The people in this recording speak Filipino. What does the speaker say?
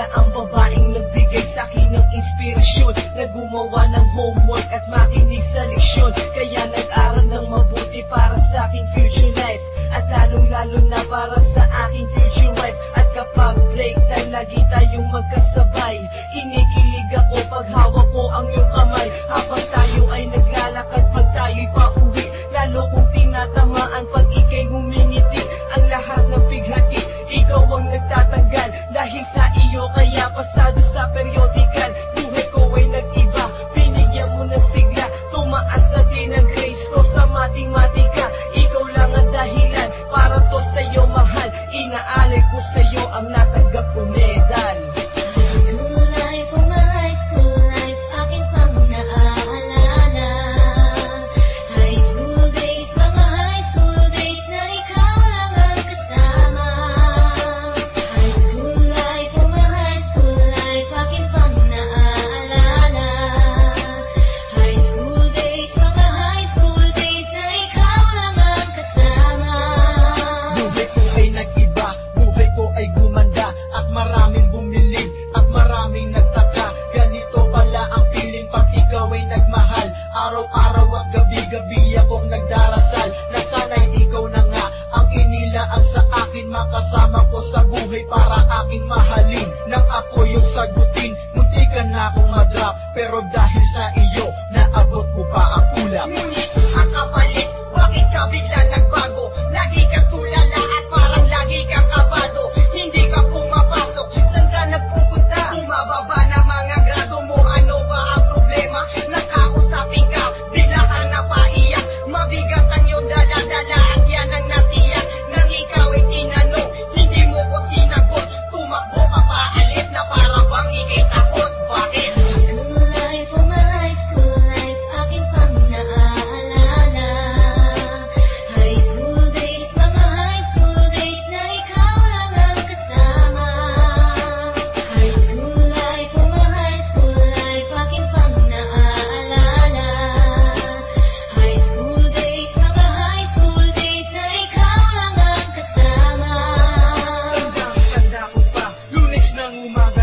pala ang babaeng nagbigay sa'kin ng inspirasyon, na gumawa ng homework at makinig sa leksyon. Kaya nag-aral ng mabuti para sa aking future life, at lalong-lalo na para sa aking future wife. At kapag break time, lagi tayong magkasabay. Kinikilig ako pag hawak ko ang iyong kamay, habang tayo ay naglalakad pag tayo'y pauwi. Lalo kong tinatamaan pag ika'y ngumingiti. Ang lahat ng bighati, ikaw ang nagtatanggal. Dahil sa iyo kaya pasado sa periodical. Buhay ko ay nag-iba, binigyan mo ng sigla. Tumaas na din ang grades ko sa matematika. Ikaw lang ang dahilan para to sa'yo mahal. Inaalay ko sa'yo ang natanggap ko medal. Araw-araw at gabi-gabi akong nagdarasal na sana'y ikaw na nga ang inilaan sa akin. Makasama ko sa buhay para aking mahalin. Nang ako yung sagutin, muntikan na akong madrop, pero dahil sa iyo, naabot ko pa ang ulap. Ngunit ang kapalit, bakit ka bigla nagbago? Lagi kang tulala at parang lagi kang kabado. Hindi ka pumapasok, saan ka nagpupunta? Bumababa na mga grado mo, ano ba ang problema? Nakausapin ka, bigla ka napaiyak. Mabigat ang iyong dala-dala at yan ang natiyak. Nang ikaw ay tinanong, hindi mo ko sinagot. Tumakbo ka pa, alis na para bang ikay takot. Bakit? Umaga